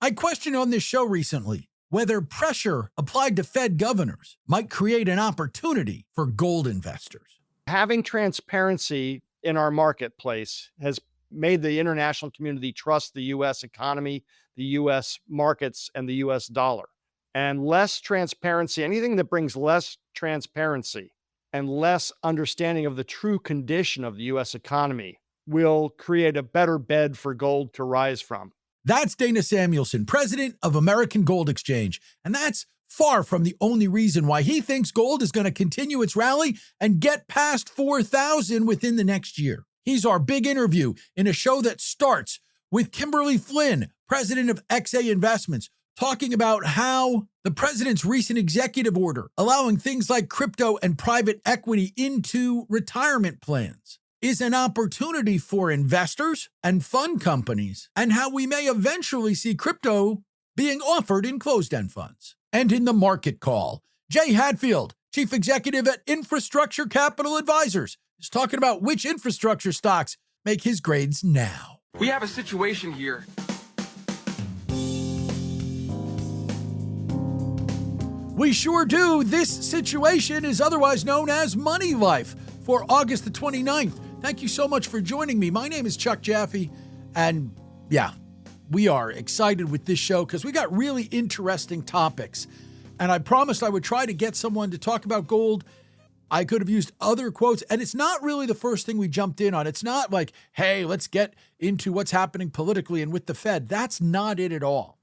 I questioned on this show recently whether pressure applied to Fed governors might create an opportunity for gold investors. Having transparency in our marketplace has made the international community trust the U.S. economy, the U.S. markets, and the U.S. dollar. And less transparency, anything that brings less transparency and less understanding of the true condition of the U.S. economy will create a better bed for gold to rise from. That's Dana Samuelson, president of American Gold Exchange. And that's far from the only reason why he thinks gold is going to continue its rally and get past 4,000 within the next year. He's our big interview in a show that starts with Kimberly Flynn, president of XA Investments, talking about how the president's recent executive order allowing things like crypto and private equity into retirement plans is an opportunity for investors and fund companies, and how we may eventually see crypto being offered in closed-end funds. And in the market call, Jay Hadfield, chief executive at Infrastructure Capital Advisors, is talking about which infrastructure stocks make his grades now. We have a situation here. We sure do. This situation is otherwise known as Money Life for August the 29th. Thank you so much for joining me. My name is Chuck Jaffe, and we are excited with this show because we got really interesting topics. And I promised I would try to get someone to talk about gold. I could have used other quotes, and it's not really the first thing we jumped in on. It's not like, hey, let's get into what's happening politically and with the Fed. That's not it at all.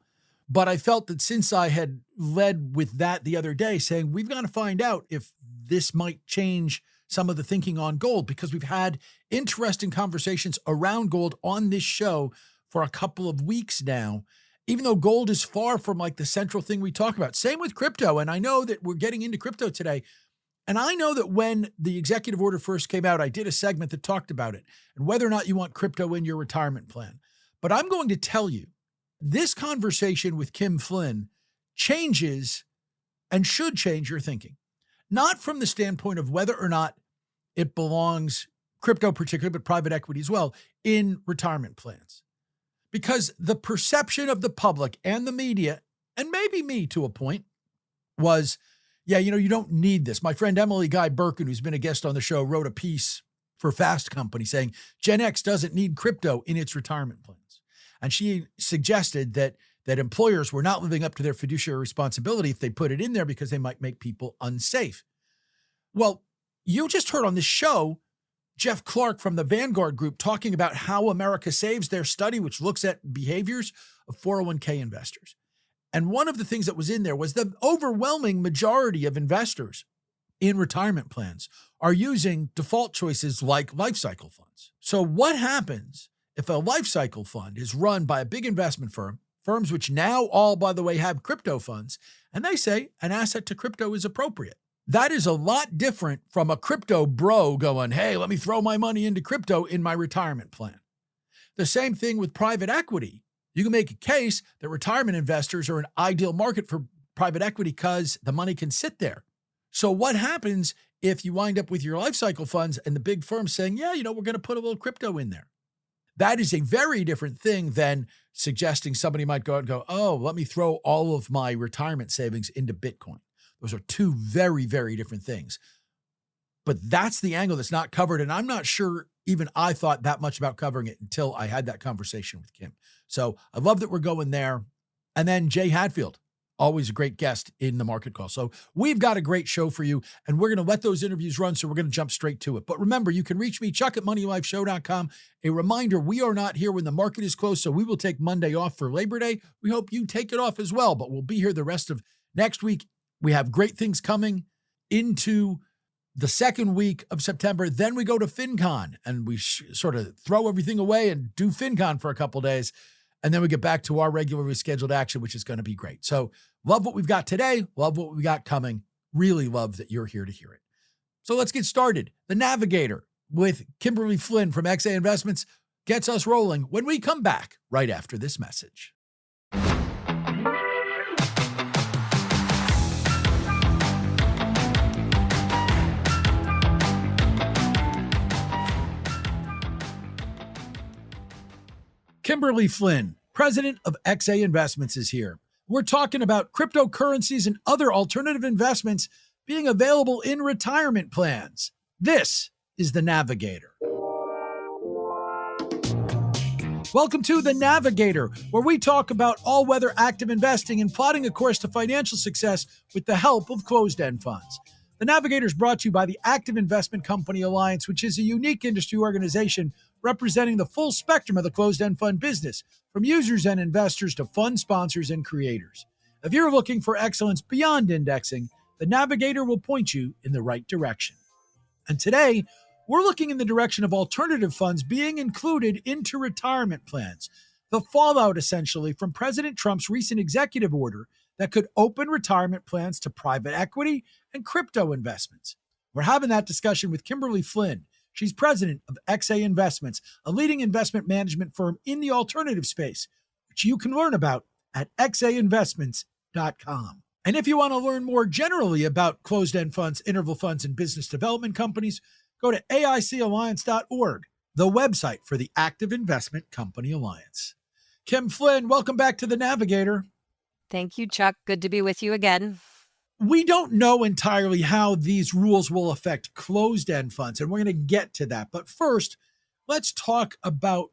But I felt that since I had led with that the other day, saying we've got to find out if this might change some of the thinking on gold, because we've had interesting conversations around gold on this show for a couple of weeks now, even though gold is far from like the central thing we talk about. Same with crypto. And I know that we're getting into crypto today. And I know that when the executive order first came out, I did a segment that talked about it and whether or not you want crypto in your retirement plan. But I'm going to tell you, this conversation with Kim Flynn changes and should change your thinking. Not from the standpoint of whether or not it belongs, crypto particularly, but private equity as well, in retirement plans. Because the perception of the public and the media, and maybe me to a point, was, you don't need this. My friend Emily Guy Birkin, who's been a guest on the show, wrote a piece for Fast Company saying Gen X doesn't need crypto in its retirement plans. And she suggested that employers were not living up to their fiduciary responsibility if they put it in there because they might make people unsafe. Well, you just heard on this show Jeff Clark from the Vanguard Group talking about how America Saves, their study, which looks at behaviors of 401k investors. And one of the things that was in there was the overwhelming majority of investors in retirement plans are using default choices like life cycle funds. So what happens if a life cycle fund is run by a big investment firm, firms which now all, by the way, have crypto funds, and they say an asset to crypto is appropriate? That is a lot different from a crypto bro going, hey, let me throw my money into crypto in my retirement plan. The same thing with private equity. You can make a case that retirement investors are an ideal market for private equity because the money can sit there. So what happens if you wind up with your life cycle funds and the big firms saying, we're going to put a little crypto in there? That is a very different thing than suggesting somebody might go out and go, oh, let me throw all of my retirement savings into Bitcoin. Those are two very, very different things. But that's the angle that's not covered. And I'm not sure even I thought that much about covering it until I had that conversation with Kim. So I love that we're going there. And then Jay Hadfield, always a great guest in the market call. So we've got a great show for you, and we're going to let those interviews run. So we're going to jump straight to it. But remember, you can reach me, Chuck at moneylifeshow.com. A reminder, we are not here when the market is closed. So we will take Monday off for Labor Day. We hope you take it off as well, but we'll be here the rest of next week. We have great things coming into the second week of September. Then we go to FinCon and we sort of throw everything away and do FinCon for a couple days. And then we get back to our regularly scheduled action, which is going to be great. So love what we've got today. Love what we got coming. Really love that you're here to hear it. So let's get started. The Navigator with Kimberly Flynn from XA Investments gets us rolling when we come back right after this message. Kimberly Flynn, president of XA Investments, is here. We're talking about cryptocurrencies and other alternative investments being available in retirement plans. This is The Navigator. Welcome to The Navigator, where we talk about all-weather active investing and plotting a course to financial success with the help of closed-end funds. The Navigator is brought to you by the Active Investment Company Alliance, which is a unique industry organization representing the full spectrum of the closed-end fund business, from users and investors to fund sponsors and creators. If you're looking for excellence beyond indexing, The Navigator will point you in the right direction. And today, we're looking in the direction of alternative funds being included into retirement plans. The fallout, essentially, from President Trump's recent executive order that could open retirement plans to private equity and crypto investments. We're having that discussion with Kimberly Flynn. She's president of XA Investments, a leading investment management firm in the alternative space, which you can learn about at xainvestments.com. And if you want to learn more generally about closed-end funds, interval funds, and business development companies, go to aicalliance.org, the website for the Active Investment Company Alliance. Kim Flynn, welcome back to The Navigator. Thank you, Chuck. Good to be with you again. We don't know entirely how these rules will affect closed-end funds, and we're going to get to that. But first, let's talk about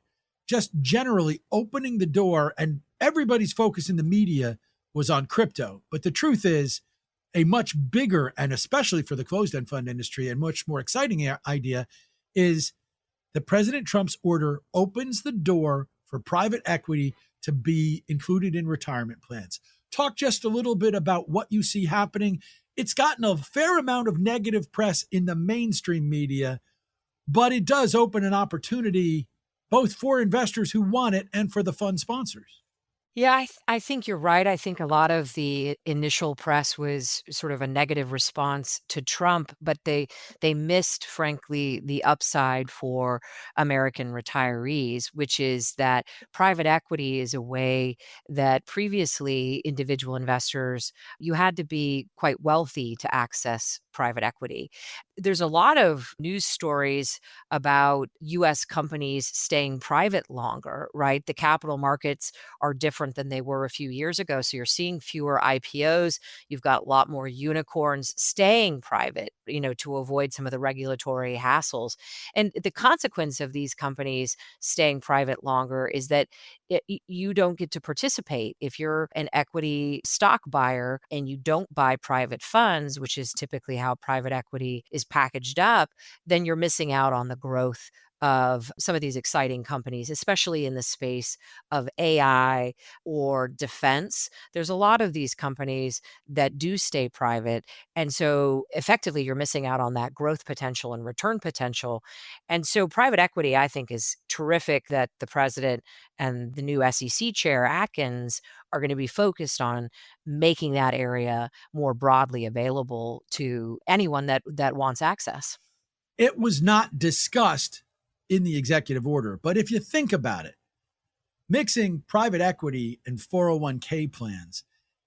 just generally opening the door, and everybody's focus in the media was on crypto. But the truth is, a much bigger, and especially for the closed-end fund industry, and much more exciting idea is that President Trump's order opens the door for private equity to be included in retirement plans. Talk just a little bit about what you see happening. It's gotten a fair amount of negative press in the mainstream media, but it does open an opportunity both for investors who want it and for the fund sponsors. Yeah, I think you're right. I think a lot of the initial press was sort of a negative response to Trump, but they missed, frankly, the upside for American retirees, which is that private equity is a way that previously individual investors, you had to be quite wealthy to access private equity. There's a lot of news stories about US companies staying private longer, right? The capital markets are different than they were a few years ago. So you're seeing fewer IPOs. You've got a lot more unicorns staying private, to avoid some of the regulatory hassles. And the consequence of these companies staying private longer is that you don't get to participate. If you're an equity stock buyer and you don't buy private funds, which is typically how private equity is packaged up, then you're missing out on the growth of some of these exciting companies, especially in the space of AI or defense. There's a lot of these companies that do stay private. And so effectively, you're missing out on that growth potential and return potential. And so private equity, I think, is terrific that the president and the new SEC chair, Atkins, are going to be focused on making that area more broadly available to anyone that wants access. It was not discussed in the executive order, but if you think about it, mixing private equity and 401k plans,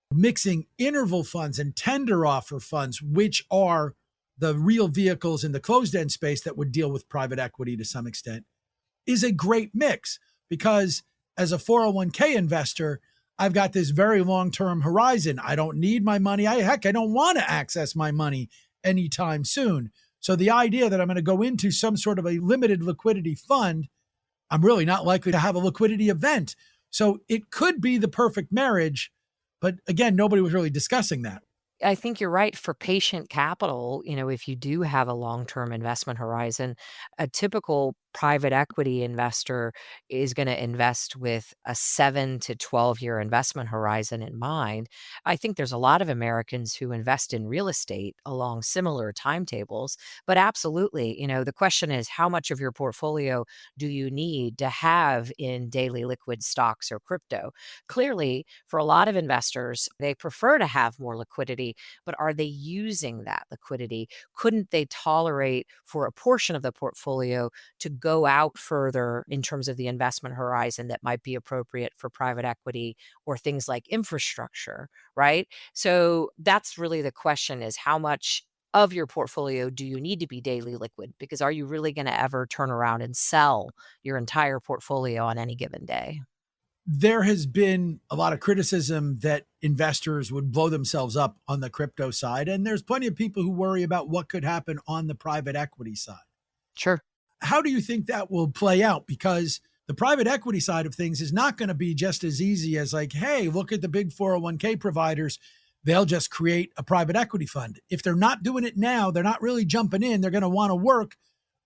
mixing interval funds and tender offer funds, which are the real vehicles in the closed-end space that would deal with private equity to some extent, is a great mix because as a 401k investor, I've got this very long-term horizon. I don't need my money. I don't want to access my money anytime soon. So the idea that I'm going to go into some sort of a limited liquidity fund, I'm really not likely to have a liquidity event. So it could be the perfect marriage. But again, nobody was really discussing that. I think you're right. For patient capital, if you do have a long-term investment horizon, a typical private equity investor is going to invest with a 7 to 12-year investment horizon in mind. I think there's a lot of Americans who invest in real estate along similar timetables, but absolutely, the question is how much of your portfolio do you need to have in daily liquid stocks or crypto? Clearly, for a lot of investors, they prefer to have more liquidity, but are they using that liquidity? Couldn't they tolerate for a portion of the portfolio to go out further in terms of the investment horizon that might be appropriate for private equity or things like infrastructure, right? So that's really the question, is how much of your portfolio do you need to be daily liquid? Because are you really going to ever turn around and sell your entire portfolio on any given day? There has been a lot of criticism that investors would blow themselves up on the crypto side. And there's plenty of people who worry about what could happen on the private equity side. Sure. How do you think that will play out? Because the private equity side of things is not going to be just as easy as like, hey, look at the big 401k providers. They'll just create a private equity fund. If they're not doing it now, they're not really jumping in. They're going to want to work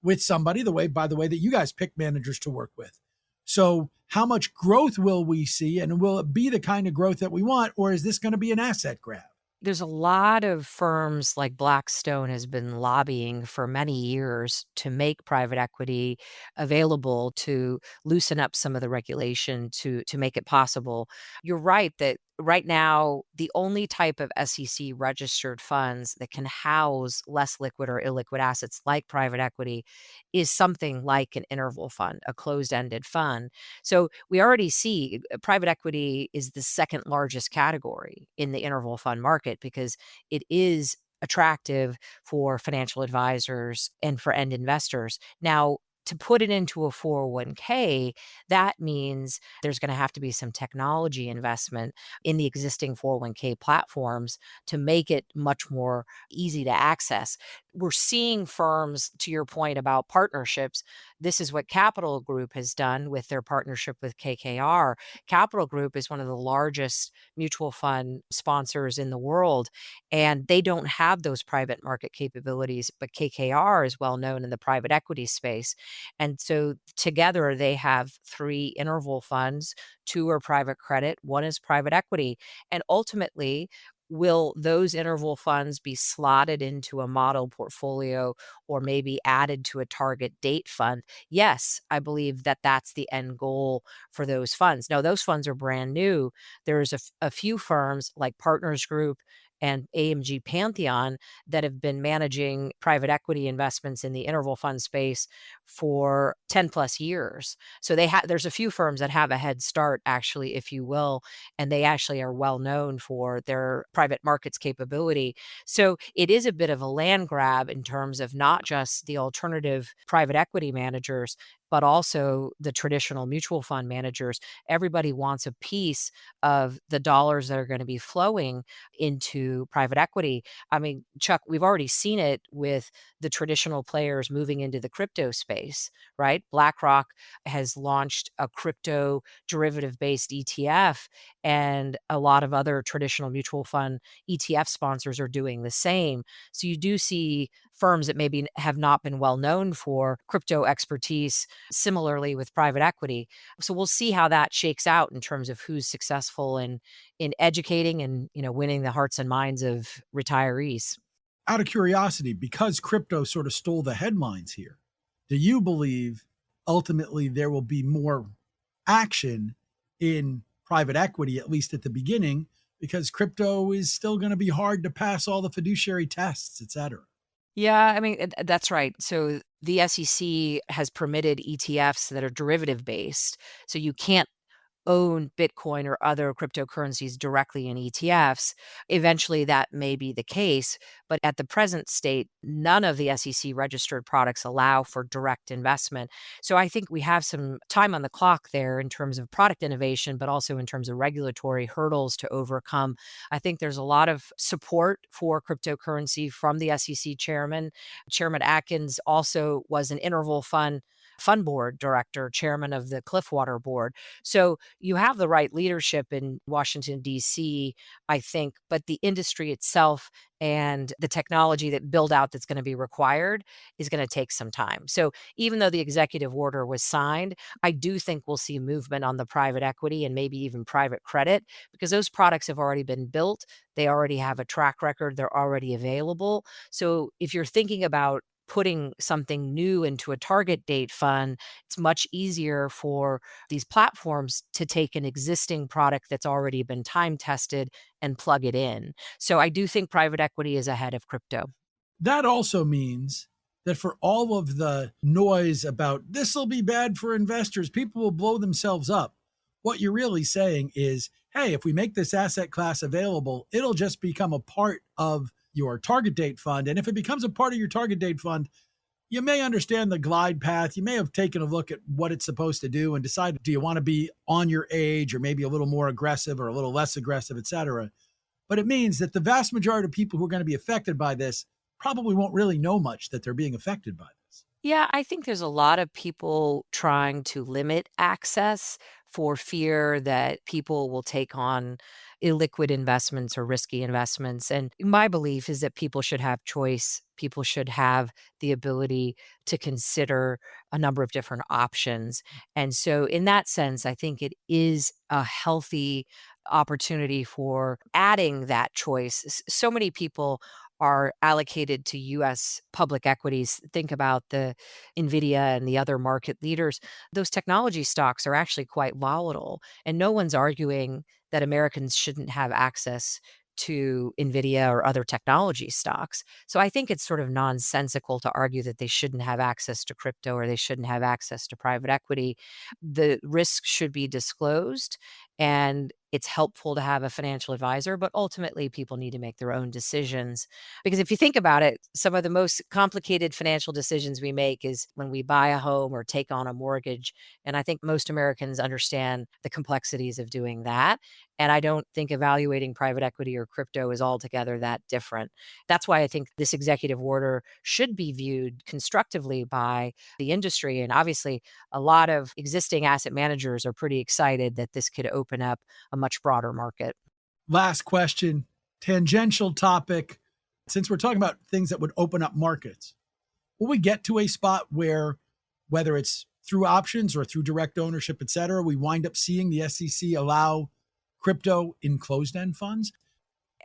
with somebody by the way, that you guys pick managers to work with. So how much growth will we see? And will it be the kind of growth that we want? Or is this going to be an asset grab? There's a lot of firms like Blackstone has been lobbying for many years to make private equity available, to loosen up some of the regulation to make it possible. You're right that right now, the only type of SEC registered funds that can house less liquid or illiquid assets like private equity is something like an interval fund, a closed-ended fund. So we already see private equity is the second largest category in the interval fund market because it is attractive for financial advisors and for end investors. Now, to put it into a 401k, that means there's going to have to be some technology investment in the existing 401k platforms to make it much more easy to access. We're seeing firms, to your point about partnerships, this is what Capital Group has done with their partnership with KKR. Capital Group is one of the largest mutual fund sponsors in the world, and they don't have those private market capabilities, but KKR is well known in the private equity space. And so together they have 3 interval funds, 2 are private credit, 1 is private equity. And ultimately, will those interval funds be slotted into a model portfolio or maybe added to a target date fund? Yes, I believe that that's the end goal for those funds. Now, those funds are brand new. There's a few firms like Partners Group and AMG Pantheon that have been managing private equity investments in the interval fund space for 10 plus years. So there's a few firms that have a head start, actually, if you will, and they actually are well known for their private markets capability. So it is a bit of a land grab in terms of not just the alternative private equity managers, but also the traditional mutual fund managers. Everybody wants a piece of the dollars that are going to be flowing into private equity. I mean, Chuck, we've already seen it with the traditional players moving into the crypto space, right? BlackRock has launched a crypto derivative based ETF, and a lot of other traditional mutual fund ETF sponsors are doing the same. So you do see firms that maybe have not been well known for crypto expertise, similarly with private equity. So we'll see how that shakes out in terms of who's successful in educating and, winning the hearts and minds of retirees. Out of curiosity, because crypto sort of stole the headlines here, do you believe ultimately there will be more action in private equity, at least at the beginning, because crypto is still going to be hard to pass all the fiduciary tests, et cetera? Yeah, I mean, that's right. So the SEC has permitted ETFs that are derivative based. So you can't own Bitcoin or other cryptocurrencies directly in ETFs. Eventually, that may be the case. But at the present state, none of the SEC registered products allow for direct investment. So I think we have some time on the clock there in terms of product innovation, but also in terms of regulatory hurdles to overcome. I think there's a lot of support for cryptocurrency from the SEC chairman. Chairman Atkins also was an interval fund board director, chairman of the Cliffwater board. So you have the right leadership in Washington, D.C., I think, but the industry itself and the technology that build out that's going to be required is going to take some time. So even though the executive order was signed, I do think we'll see movement on the private equity and maybe even private credit because those products have already been built. They already have a track record. They're already available. So if you're thinking about putting something new into a target date fund, it's much easier for these platforms to take an existing product that's already been time tested and plug it in. So I do think private equity is ahead of crypto. That also means that for all of the noise about this will be bad for investors, people will blow themselves up. What you're really saying is, hey, if we make this asset class available, it'll just become a part of your target date fund. And if it becomes a part of your target date fund, you may understand the glide path. You may have taken a look at what it's supposed to do and decided, do you want to be on your age or maybe a little more aggressive or a little less aggressive, et cetera. But it means that the vast majority of people who are going to be affected by this probably won't really know much that they're being affected by this. Yeah, I think there's a lot of people trying to limit access for fear that people will take on illiquid investments or risky investments. And my belief is that people should have choice. People should have the ability to consider a number of different options. And so, in that sense, I think it is a healthy opportunity for adding that choice. So many people are allocated to US public equities. Think about the Nvidia and the other market leaders. Those technology stocks are actually quite volatile, and no one's arguing that Americans shouldn't have access to Nvidia or other technology stocks. So I think it's sort of nonsensical to argue that they shouldn't have access to crypto or they shouldn't have access to private equity. The risk should be disclosed, and it's helpful to have a financial advisor, but ultimately people need to make their own decisions. Because if you think about it, some of the most complicated financial decisions we make is when we buy a home or take on a mortgage. And I think most Americans understand the complexities of doing that. And I don't think evaluating private equity or crypto is altogether that different. That's why I think this executive order should be viewed constructively by the industry. And obviously, a lot of existing asset managers are pretty excited that this could open up a much broader market. Last question, tangential topic. Since we're talking about things that would open up markets, will we get to a spot where, whether it's through options or through direct ownership, et cetera, we wind up seeing the SEC allow crypto in closed-end funds?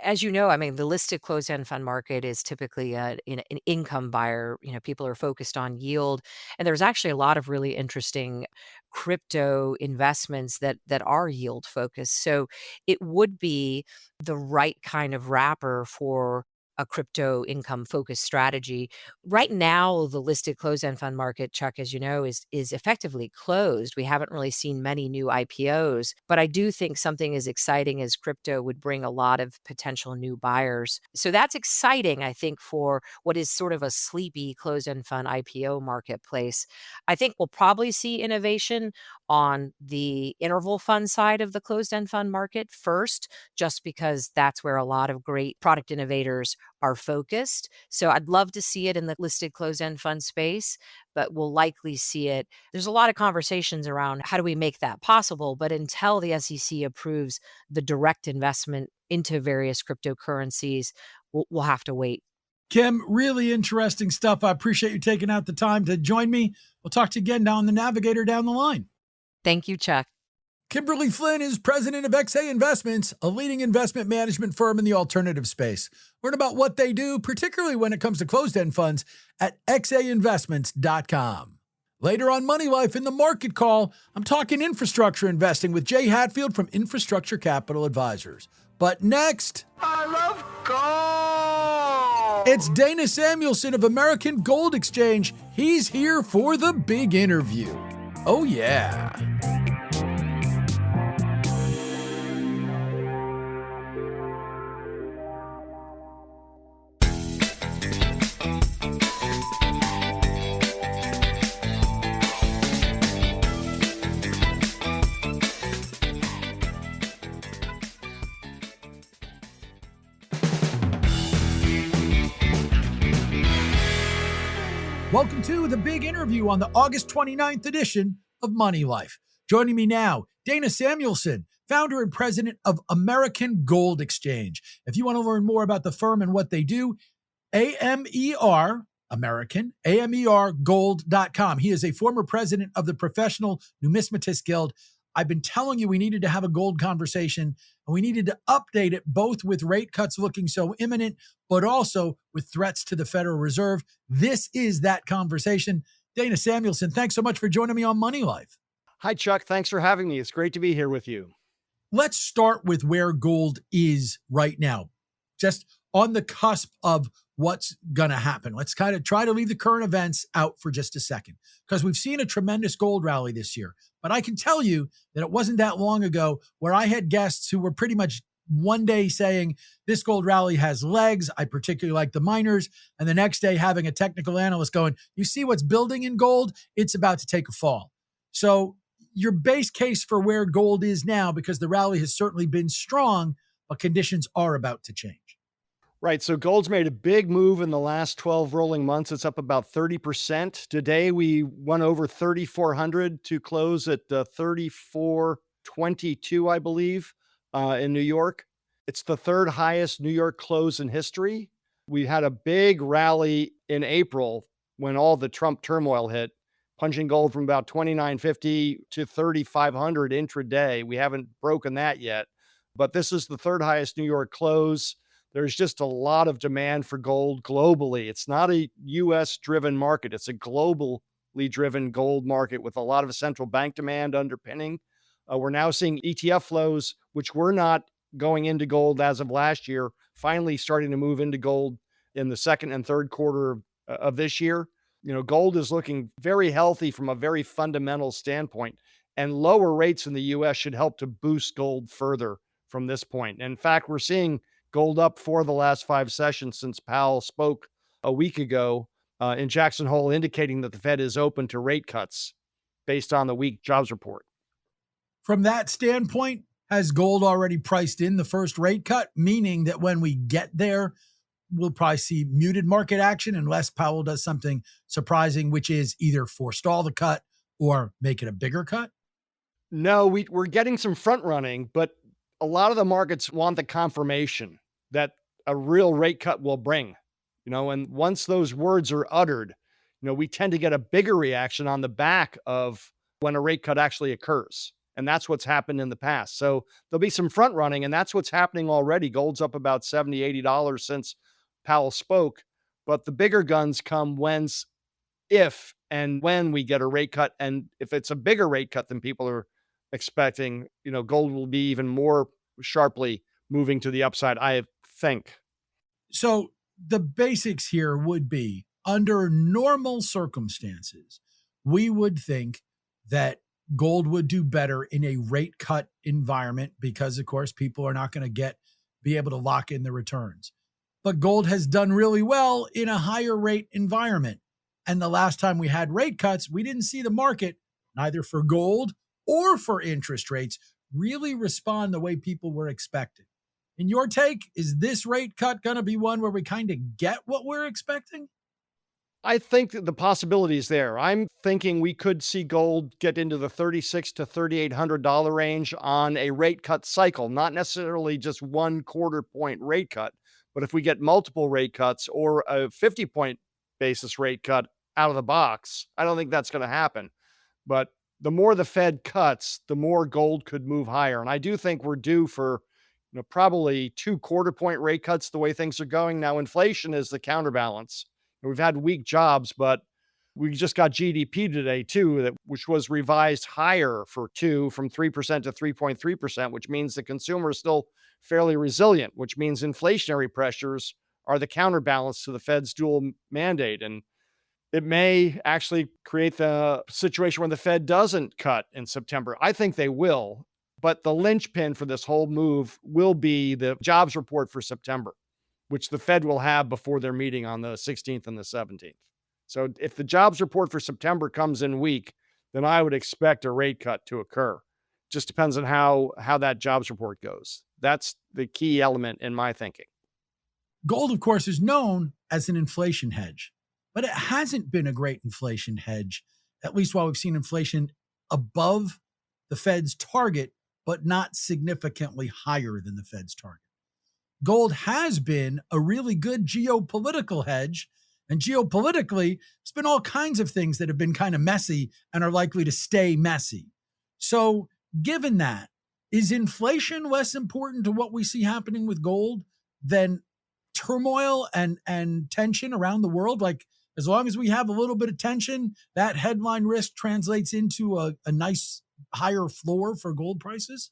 As you know, I mean, the listed closed-end fund market is typically an income buyer. People are focused on yield, and there's actually a lot of really interesting crypto investments that are yield focused. So it would be the right kind of wrapper for a crypto income focused strategy. Right now, the listed closed-end fund market, Chuck, as you know, is effectively closed. We haven't really seen many new IPOs, but I do think something as exciting as crypto would bring a lot of potential new buyers. So that's exciting, I think, for what is sort of a sleepy closed-end fund IPO marketplace. I think we'll probably see innovation on the interval fund side of the closed-end fund market first, just because that's where a lot of great product innovators are focused. So I'd love to see it in the listed closed-end fund space, but we'll likely see it. There's a lot of conversations around how do we make that possible, but until the SEC approves the direct investment into various cryptocurrencies, we'll have to wait. Kim, really interesting stuff. I appreciate you taking out the time to join me. We'll talk to you again down the Navigator down the line. Thank you, Chuck. Kimberly Flynn is president of XA Investments, a leading investment management firm in the alternative space. Learn about what they do, particularly when it comes to closed-end funds, at xainvestments.com. Later on Money Life in the Market Call, I'm talking infrastructure investing with Jay Hatfield from Infrastructure Capital Advisors. But next, I love gold! it's Dana Samuelson of American Gold Exchange. He's here for the big interview. Oh, yeah. Welcome to the big interview on the August 29th edition of Money Life. Joining me now, Dana Samuelson, founder and president of American Gold Exchange. If you want to learn more about the firm and what they do, AMER, American, AMERgold.com. He is a former president of the Professional Numismatists Guild. I've been telling you we needed to have a gold conversation, and we needed to update it both with rate cuts looking so imminent, but also with threats to the Federal Reserve. This is that conversation. Dana Samuelson, thanks so much for joining me on Money Life. Hi, Chuck. Thanks for having me. It's great to be here with you. Let's start with where gold is right now, just on the cusp of what's going to happen. Let's kind of try to leave the current events out for just a second, because we've seen a tremendous gold rally this year. But I can tell you that it wasn't that long ago where I had guests who were pretty much one day saying this gold rally has legs. I particularly like the miners. And the next day having a technical analyst going, you see what's building in gold? It's about to take a fall. So your base case for where gold is now, because the rally has certainly been strong, but conditions are about to change. Right. So gold's made a big move in the last 12 rolling months. It's up about 30%. Today, we went over 3,400 to close at 3422, I believe, in New York. It's the third highest New York close in history. We had a big rally in April when all the Trump turmoil hit, punching gold from about 2,950 to 3,500 intraday. We haven't broken that yet, but this is the third highest New York close. There's just a lot of demand for gold globally. It's not a US driven market. It's a globally driven gold market with a lot of central bank demand underpinning. We're now seeing ETF flows, which were not going into gold as of last year, finally starting to move into gold in the second and third quarter of this year. Gold is looking very healthy from a very fundamental standpoint, and lower rates in the US should help to boost gold further from this point. In fact, we're seeing gold up for the last 5 sessions since Powell spoke a week ago in Jackson Hole, indicating that the Fed is open to rate cuts based on the weak jobs report. From that standpoint, has gold already priced in the first rate cut, meaning that when we get there, we'll probably see muted market action unless Powell does something surprising, which is either forestall the cut or make it a bigger cut? No, we're getting some front running, but a lot of the markets want the confirmation that a real rate cut will bring, and once those words are uttered, we tend to get a bigger reaction on the back of when a rate cut actually occurs. And that's what's happened in the past. So there'll be some front running, and that's what's happening already. Gold's up about $70, $80 since Powell spoke, but the bigger guns come if and when we get a rate cut. And if it's a bigger rate cut than people are expecting, gold will be even more sharply moving to the upside, I think. So the basics here would be, under normal circumstances, we would think that gold would do better in a rate cut environment because, of course, people are not going to be able to lock in the returns. But gold has done really well in a higher rate environment. And the last time we had rate cuts, we didn't see the market, neither for gold or for interest rates, really respond the way people were expecting. In your take, is this rate cut going to be one where we kind of get what we're expecting? I think that the possibility is there. I'm thinking we could see gold get into the $3,600 to $3,800 range on a rate cut cycle, not necessarily just 1/4 point rate cut, but if we get multiple rate cuts or a 50-point basis rate cut out of the box, I don't think that's going to happen. But the more the Fed cuts, the more gold could move higher. And I do think we're due for, probably 2/4 point rate cuts the way things are going. Now, inflation is the counterbalance. We've had weak jobs, but we just got GDP today too, which was revised higher from 3% to 3.3%, which means the consumer is still fairly resilient, which means inflationary pressures are the counterbalance to the Fed's dual mandate. And it may actually create the situation where the Fed doesn't cut in September. I think they will, but the linchpin for this whole move will be the jobs report for September, which the Fed will have before their meeting on the 16th and the 17th. So if the jobs report for September comes in weak, then I would expect a rate cut to occur. Just depends on how that jobs report goes. That's the key element in my thinking. Gold, of course, is known as an inflation hedge, but it hasn't been a great inflation hedge, at least while we've seen inflation above the Fed's target, but not significantly higher than the Fed's target. Gold has been a really good geopolitical hedge. And geopolitically, it's been all kinds of things that have been kind of messy and are likely to stay messy. So given that, is inflation less important to what we see happening with gold than turmoil and tension around the world? Like, as long as we have a little bit of tension, that headline risk translates into a nice higher floor for gold prices?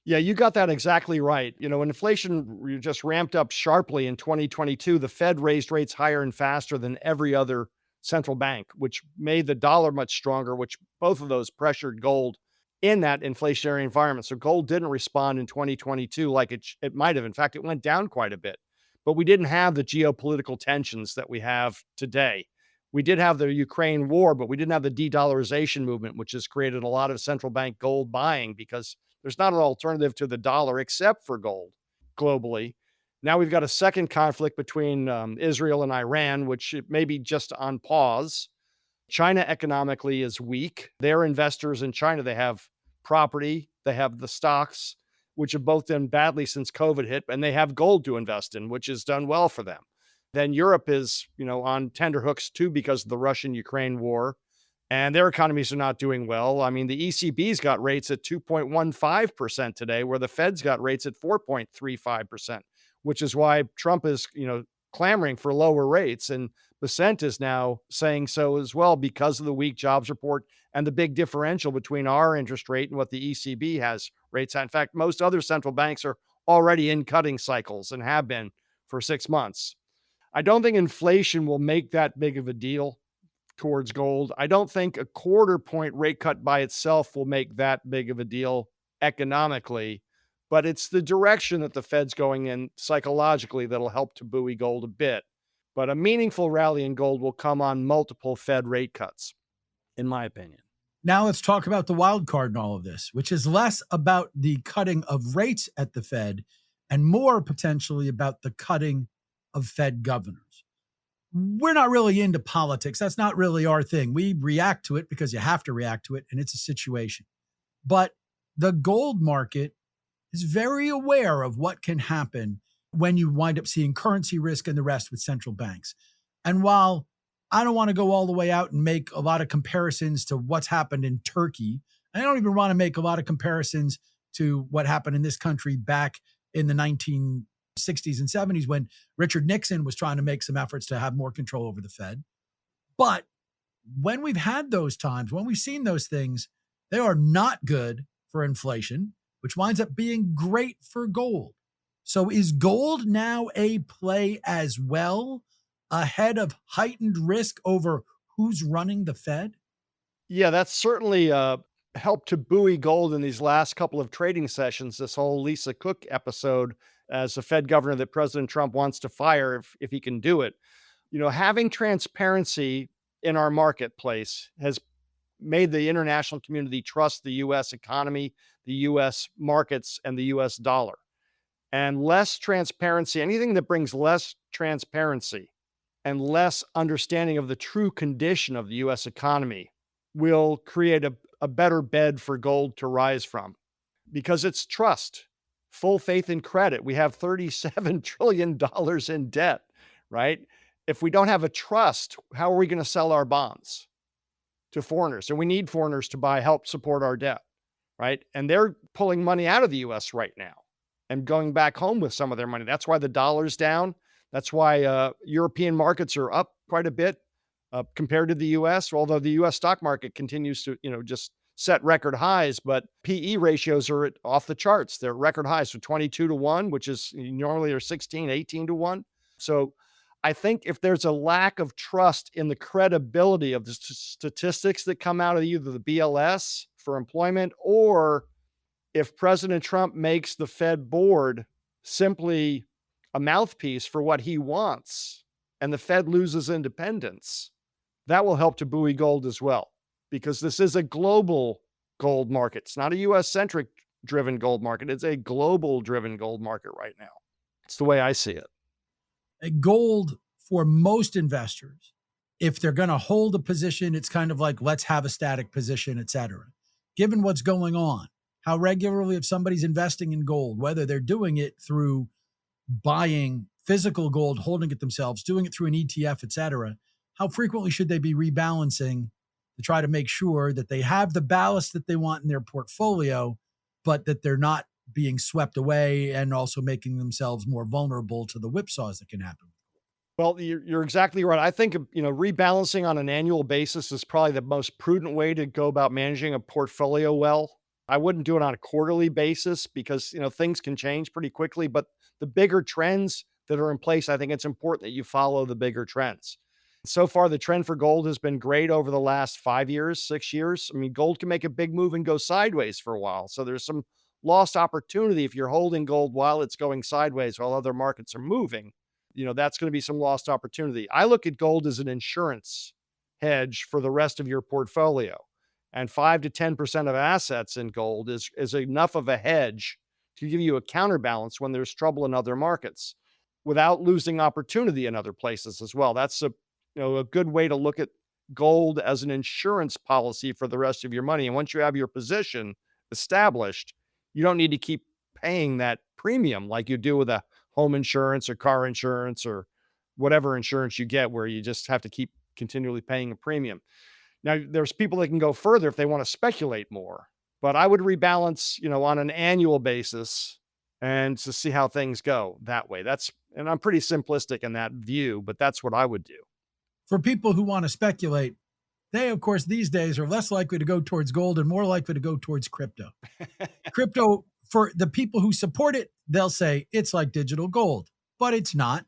Yeah, you got that exactly right. When inflation just ramped up sharply in 2022, the Fed raised rates higher and faster than every other central bank, which made the dollar much stronger, which both of those pressured gold in that inflationary environment. So gold didn't respond in 2022 like it might have. In fact, it went down quite a bit. But we didn't have the geopolitical tensions that we have today. We did have the Ukraine war, but we didn't have the de-dollarization movement, which has created a lot of central bank gold buying because there's not an alternative to the dollar except for gold globally. Now we've got a second conflict between Israel and Iran, which may be just on pause. China economically is weak. They're investors in China. They have property, they have the stocks, which have both done badly since COVID hit, and they have gold to invest in, which has done well for them. Then Europe is, on tenterhooks too because of the Russian-Ukraine war, and their economies are not doing well. I mean, the ECB's got rates at 2.15% today, where the Fed's got rates at 4.35%, which is why Trump is, clamoring for lower rates. And Besant is now saying so as well because of the weak jobs report and the big differential between our interest rate and what the ECB has rates at. In fact, most other central banks are already in cutting cycles and have been for 6 months. I don't think inflation will make that big of a deal towards gold. I don't think a quarter point rate cut by itself will make that big of a deal economically, but it's the direction that the Fed's going in psychologically that'll help to buoy gold a bit. But a meaningful rally in gold will come on multiple Fed rate cuts, in my opinion. Now let's talk about the wild card in all of this, which is less about the cutting of rates at the Fed and more potentially about the cutting of Fed governors. We're not really into politics. That's not really our thing. We react to it because you have to react to it, and it's a situation. But the gold market is very aware of what can happen when you wind up seeing currency risk and the rest with central banks. And while I don't want to go all the way out and make a lot of comparisons to what's happened in Turkey, I don't even want to make a lot of comparisons to what happened in this country back in the 1960s and 70s when Richard Nixon was trying to make some efforts to have more control over the Fed. But when we've had those times, when we've seen those things, they are not good for inflation, which winds up being great for gold. So is gold now a play as well, ahead of heightened risk over who's running the Fed? Yeah, that's certainly helped to buoy gold in these last couple of trading sessions, this whole Lisa Cook episode as a Fed governor that President Trump wants to fire if he can do it. Having transparency in our marketplace has made the international community trust the U.S. economy, the U.S. markets, and the U.S. dollar. And less transparency, anything that brings less transparency and less understanding of the true condition of the U.S. economy will create a better bed for gold to rise from because it's trust, full faith and credit. We have $37 trillion in debt, right? If we don't have a trust, how are we going to sell our bonds to foreigners? And we need foreigners to help support our debt, right? And they're pulling money out of the U.S. right now and going back home with some of their money. That's why the dollar's down. That's why European markets are up quite a bit compared to the U.S., although the U.S. stock market continues to, just set record highs, but PE ratios are off the charts. They're record highs, so 22 to 1, which is normally are 16, 18 to 1. So I think if there's a lack of trust in the credibility of the statistics that come out of either the BLS for employment, or if President Trump makes the Fed board simply a mouthpiece for what he wants and the Fed loses independence, that will help to buoy gold as well, because this is a global gold market. It's not a US-centric driven gold market. It's a global driven gold market right now. It's the way I see it. Gold, for most investors, if they're going to hold a position, it's kind of like, let's have a static position, et cetera. Given what's going on, how regularly, if somebody's investing in gold, whether they're doing it through buying physical gold, holding it themselves, doing it through an ETF, et cetera, how frequently should they be rebalancing to try to make sure that they have the ballast that they want in their portfolio, but that they're not being swept away and also making themselves more vulnerable to the whipsaws that can happen? Well, you're exactly right. I think, rebalancing on an annual basis is probably the most prudent way to go about managing a portfolio well. I wouldn't do it on a quarterly basis because, things can change pretty quickly, but the bigger trends that are in place, I think it's important that you follow the bigger trends. So far, the trend for gold has been great over the last 5 years, 6 years. I mean, gold can make a big move and go sideways for a while. So there's some lost opportunity if you're holding gold while it's going sideways while other markets are moving. That's going to be some lost opportunity. I look at gold as an insurance hedge for the rest of your portfolio. And 5 to 10% of assets in gold is enough of a hedge to give you a counterbalance when there's trouble in other markets without losing opportunity in other places as well. That's a good way to look at gold as an insurance policy for the rest of your money. And once you have your position established, you don't need to keep paying that premium like you do with a home insurance or car insurance or whatever insurance you get, where you just have to keep continually paying a premium. Now, there's people that can go further if they want to speculate more, but I would rebalance, on an annual basis and to see how things go that way. And I'm pretty simplistic in that view, but that's what I would do. For people who want to speculate, they, of course, these days are less likely to go towards gold and more likely to go towards crypto. Crypto, for the people who support it, they'll say it's like digital gold, but it's not,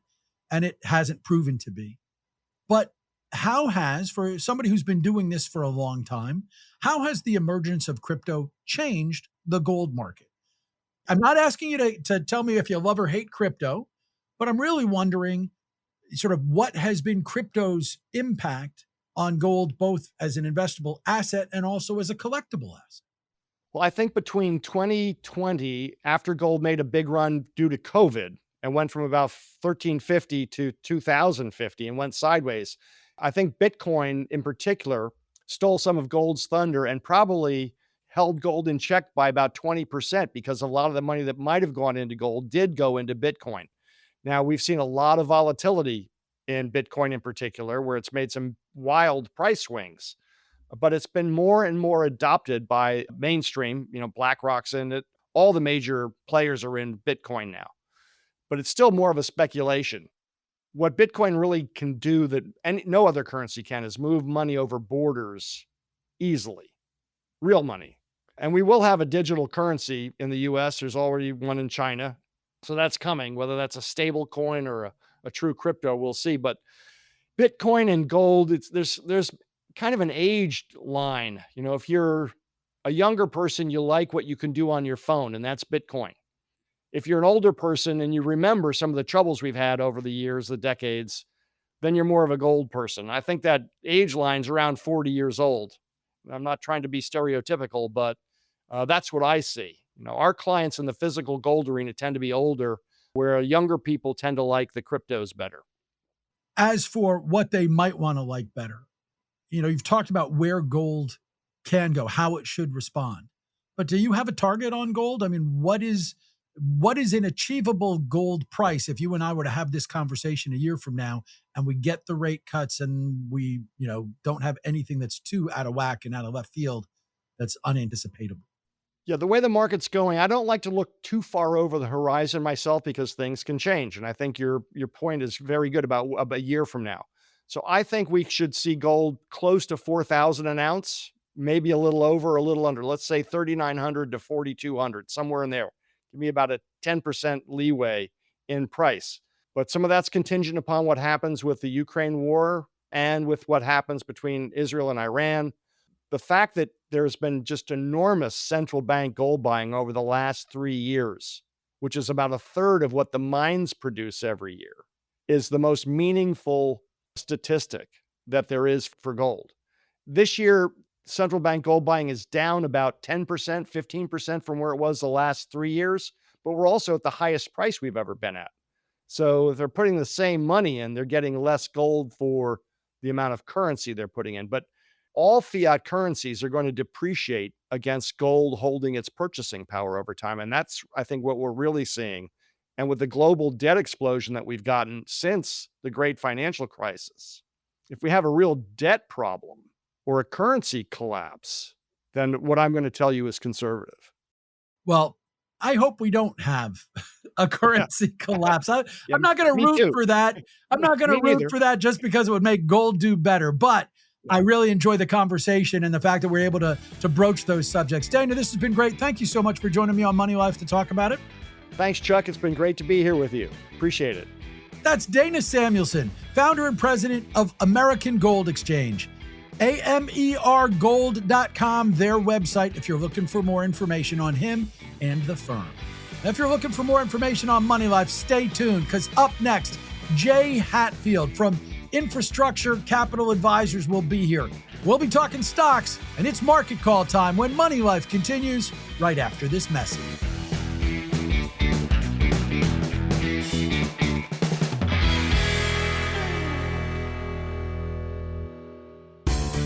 and it hasn't proven to be. But how has, for somebody who's been doing this for a long time, how has the emergence of crypto changed the gold market? I'm not asking you to tell me if you love or hate crypto, but I'm really wondering sort of what has been crypto's impact on gold, both as an investable asset and also as a collectible asset. Well, I think between 2020, after gold made a big run due to COVID and went from about 1350 to 2050 and went sideways, I think Bitcoin in particular stole some of gold's thunder and probably held gold in check by about 20% because a lot of the money that might have gone into gold did go into Bitcoin. Now, we've seen a lot of volatility in Bitcoin in particular, where it's made some wild price swings, but it's been more and more adopted by mainstream. BlackRock's in it. All the major players are in Bitcoin now, but it's still more of a speculation. What Bitcoin really can do that no other currency can is move money over borders easily, real money. And we will have a digital currency in the US. There's already one in China. So that's coming, whether that's a stable coin or a true crypto, we'll see. But Bitcoin and gold, there's kind of an aged line. If you're a younger person, you like what you can do on your phone, and that's Bitcoin. If you're an older person and you remember some of the troubles we've had over the years, the decades, then you're more of a gold person. I think that age line's around 40 years old. I'm not trying to be stereotypical, but that's what I see. Our clients in the physical gold arena tend to be older, where younger people tend to like the cryptos better. As for what they might want to like better, you've talked about where gold can go, how it should respond. But do you have a target on gold? I mean, what is an achievable gold price if you and I were to have this conversation a year from now and we get the rate cuts and we, don't have anything that's too out of whack and out of left field that's unanticipatable? Yeah, the way the market's going, I don't like to look too far over the horizon myself because things can change. And I think your point is very good about a year from now. So I think we should see gold close to 4,000 an ounce, maybe a little over, a little under. Let's say 3,900 to 4,200, somewhere in there. Give me about a 10% leeway in price. But some of that's contingent upon what happens with the Ukraine war and with what happens between Israel and Iran. The fact that there's been just enormous central bank gold buying over the last 3 years, which is about a third of what the mines produce every year, is the most meaningful statistic that there is for gold. This year, central bank gold buying is down about 10%, 15% from where it was the last 3 years, but we're also at the highest price we've ever been at. So if they're putting the same money in, they're getting less gold for the amount of currency they're putting in. But all fiat currencies are going to depreciate against gold holding its purchasing power over time. And that's, I think, what we're really seeing. And with the global debt explosion that we've gotten since the great financial crisis, if we have a real debt problem or a currency collapse, then what I'm going to tell you is conservative. Well, I hope we don't have a currency collapse. I'm not going to root for that. I'm not going to root for that just because it would make gold do better. But I really enjoy the conversation and the fact that we're able to broach those subjects. Dana, this has been great. Thank you so much for joining me on Money Life to talk about it. Thanks, Chuck. It's been great to be here with you. Appreciate it. That's Dana Samuelson, founder and president of American Gold Exchange. AMERgold.com, their website, if you're looking for more information on him and the firm. If you're looking for more information on Money Life, stay tuned, because up next, Jay Hatfield from Infrastructure Capital Advisors will be here. We'll be talking stocks, and it's market call time when Money Life continues right after this message.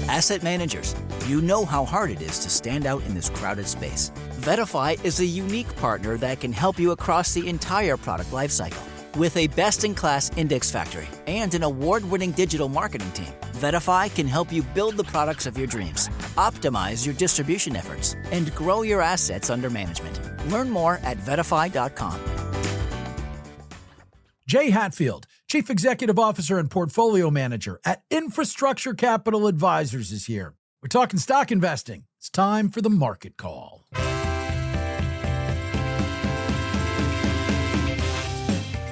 Asset managers, you know how hard it is to stand out in this crowded space. VettaFi is a unique partner that can help you across the entire product lifecycle. With a best-in-class index factory and an award-winning digital marketing team, VettaFi can help you build the products of your dreams, optimize your distribution efforts, and grow your assets under management. Learn more at VettaFi.com. Jay Hatfield, Chief Executive Officer and Portfolio Manager at Infrastructure Capital Advisors, is here. We're talking stock investing. It's time for the market call.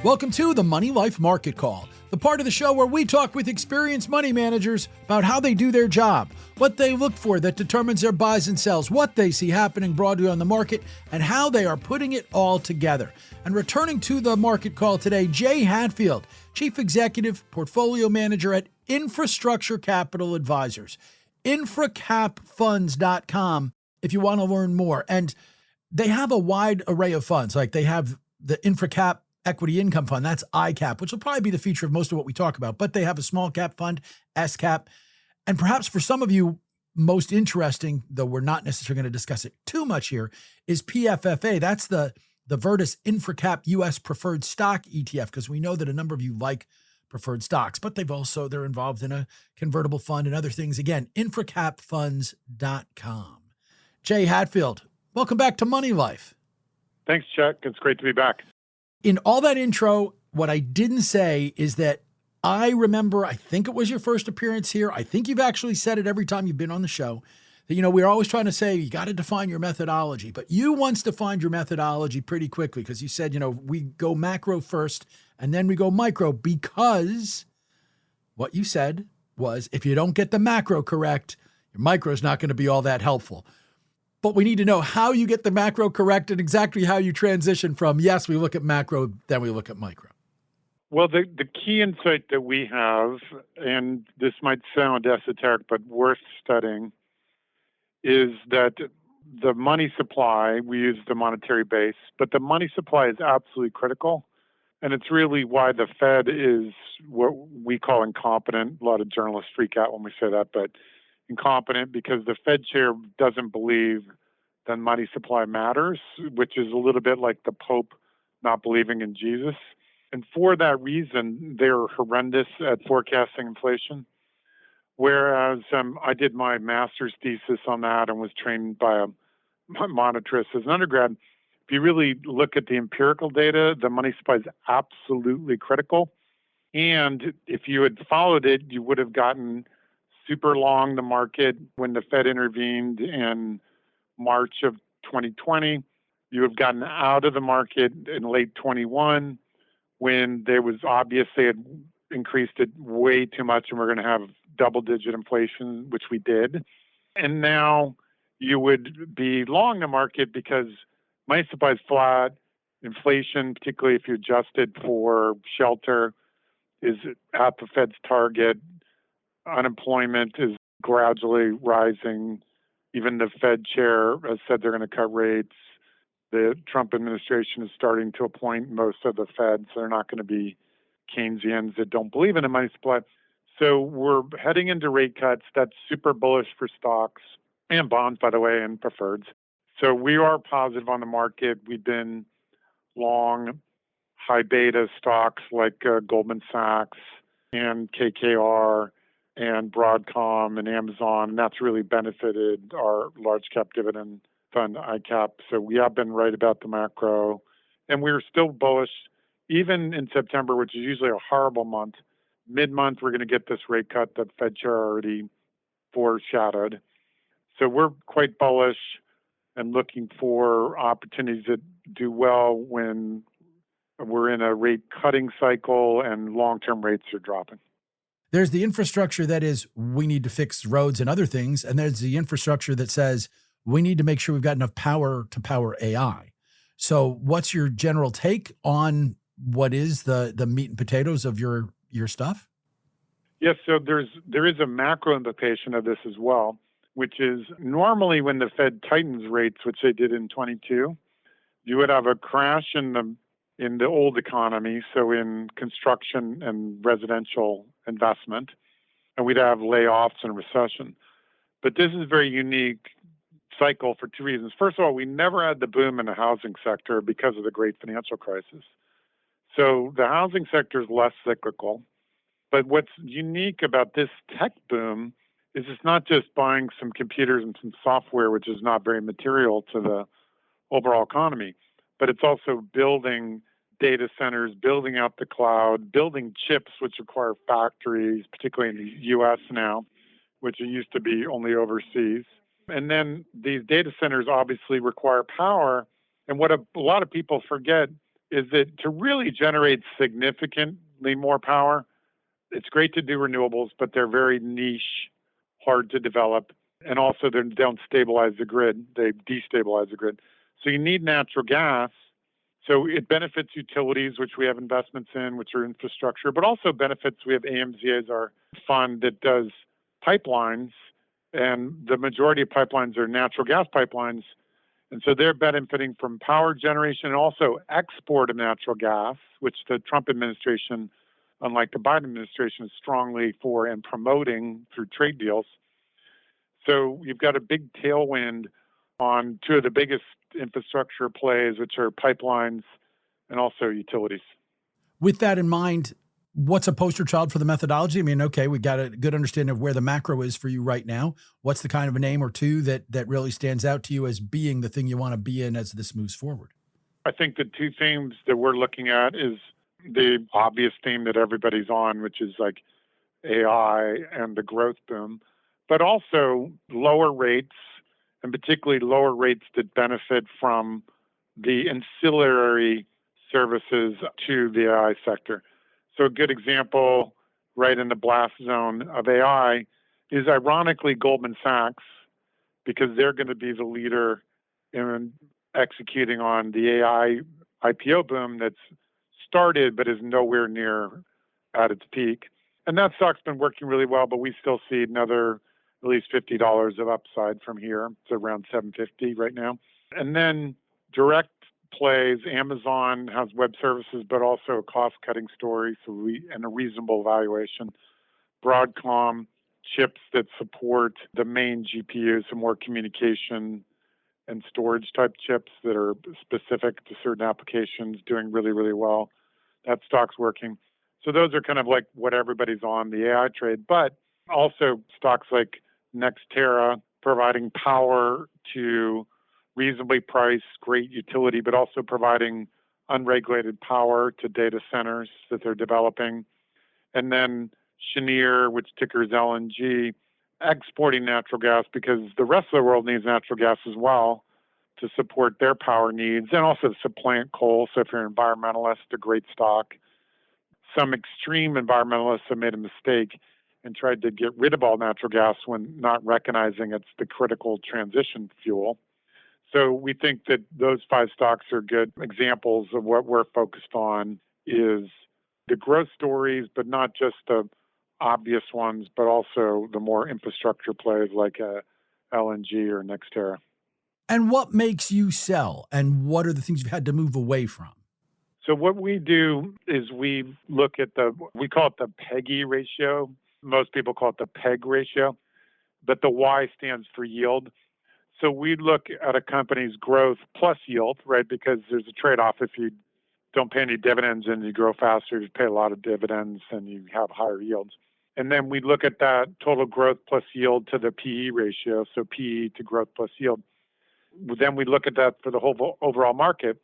Welcome to the Money Life Market Call, the part of the show where we talk with experienced money managers about how they do their job, what they look for that determines their buys and sells, what they see happening broadly on the market, and how they are putting it all together. And returning to the market call today, Jay Hatfield, Chief Executive Portfolio Manager at Infrastructure Capital Advisors. Infracapfunds.com if you want to learn more. And they have a wide array of funds. Like they have the InfraCap Equity Income Fund, that's ICAP, which will probably be the feature of most of what we talk about. But they have a small cap fund, SCAP. And perhaps for some of you, most interesting, though we're not necessarily going to discuss it too much here, is PFFA. That's the Virtus InfraCap US Preferred Stock ETF, because we know that a number of you like preferred stocks, but they're involved in a convertible fund and other things. Again, infracapfunds.com. Jay Hatfield, welcome back to Money Life. Thanks, Chuck. It's great to be back. In all that intro, what I didn't say is that I remember, I think it was your first appearance here. I think you've actually said it every time you've been on the show. That, we're always trying to say, you got to define your methodology. But you once defined your methodology pretty quickly because you said, we go macro first and then we go micro, because what you said was if you don't get the macro correct, your micro is not going to be all that helpful. But we need to know how you get the macro correct and exactly how you transition from, yes, we look at macro, then we look at micro. Well, the key insight that we have, and this might sound esoteric, but worth studying, is that the money supply, we use the monetary base, but the money supply is absolutely critical. And it's really why the Fed is what we call incompetent. A lot of journalists freak out when we say that, but incompetent because the Fed chair doesn't believe that money supply matters, which is a little bit like the Pope not believing in Jesus. And for that reason, they're horrendous at forecasting inflation. Whereas I did my master's thesis on that and was trained by a monetarist as an undergrad. If you really look at the empirical data, the money supply is absolutely critical. And if you had followed it, you would have gotten super long the market when the Fed intervened in March of 2020. You have gotten out of the market in late 21 when there was obvious they had increased it way too much and we're going to have double-digit inflation, which we did. And now you would be long the market because money supply is flat. Inflation, particularly if you adjust it for shelter, is at the Fed's target. Unemployment is gradually rising. Even the Fed chair has said they're going to cut rates. The Trump administration is starting to appoint most of the Fed, so they're not going to be Keynesians that don't believe in the money supply. So we're heading into rate cuts. That's super bullish for stocks and bonds, by the way, and preferreds. So we are positive on the market. We've been long high beta stocks like Goldman Sachs and KKR and Broadcom and Amazon, and that's really benefited our large cap dividend fund, ICAP. So we have been right about the macro, and we're still bullish, even in September, which is usually a horrible month. Mid-month, we're going to get this rate cut that Fed chair already foreshadowed. So we're quite bullish and looking for opportunities that do well when we're in a rate cutting cycle and long-term rates are dropping. There's the infrastructure that is, we need to fix roads and other things. And there's the infrastructure that says, we need to make sure we've got enough power to power AI. So what's your general take on what is the meat and potatoes of your stuff? Yes, so there is a macro implication of this as well, which is normally when the Fed tightens rates, which they did in 22, you would have a crash in the old economy, so in construction and residential investment, and we'd have layoffs and recession. But this is a very unique cycle for two reasons. First of all, we never had the boom in the housing sector because of the great financial crisis. So the housing sector is less cyclical. But what's unique about this tech boom is it's not just buying some computers and some software, which is not very material to the overall economy, but it's also building data centers, building out the cloud, building chips, which require factories, particularly in the U.S. now, which it used to be only overseas. And then these data centers obviously require power. And what a lot of people forget is that to really generate significantly more power, it's great to do renewables, but they're very niche, hard to develop. And also they don't stabilize the grid. They destabilize the grid. So you need natural gas. So it benefits utilities, which we have investments in, which are infrastructure, but also benefits. We have AMZA as our fund that does pipelines, and the majority of pipelines are natural gas pipelines. And so they're benefiting from power generation and also export of natural gas, which the Trump administration, unlike the Biden administration, is strongly for and promoting through trade deals. So you've got a big tailwind on two of the biggest infrastructure plays, which are pipelines and also utilities. With that in mind, what's a poster child for the methodology? I mean, okay, we got a good understanding of where the macro is for you right now. What's the kind of a name or two that really stands out to you as being the thing you want to be in as this moves forward? I think the two themes that we're looking at is the obvious theme that everybody's on, which is like AI and the growth boom, but also lower rates, and particularly lower rates that benefit from the ancillary services to the AI sector. So a good example right in the blast zone of AI is ironically Goldman Sachs, because they're going to be the leader in executing on the AI IPO boom that's started but is nowhere near at its peak. And that stock's been working really well, but we still see another at least $50 of upside from here. It's around $750 right now. And then direct plays, Amazon has web services, but also a cost-cutting story, and a reasonable valuation. Broadcom, chips that support the main GPUs, some more communication and storage type chips that are specific to certain applications, doing really, really well. That stock's working. So those are kind of like what everybody's on, the AI trade, but also stocks like NextEra providing power to reasonably priced, great utility, but also providing unregulated power to data centers that they're developing. And then Cheniere, which ticker is LNG, exporting natural gas because the rest of the world needs natural gas as well to support their power needs and also to supplant coal. So if you're an environmentalist, a great stock. Some extreme environmentalists have made a mistake and tried to get rid of all natural gas when not recognizing it's the critical transition fuel. So we think that those 5 stocks are good examples of what we're focused on is the growth stories, but not just the obvious ones, but also the more infrastructure plays like LNG or NextEra. And what makes you sell? And what are the things you've had to move away from? So what we do is we look at we call it the PEGI ratio. Most people call it the PEG ratio, but the Y stands for yield. So we look at a company's growth plus yield, right? Because there's a trade-off. If you don't pay any dividends and you grow faster, you pay a lot of dividends and you have higher yields. And then we look at that total growth plus yield to the PE ratio, so PE to growth plus yield. Then we look at that for the whole overall market.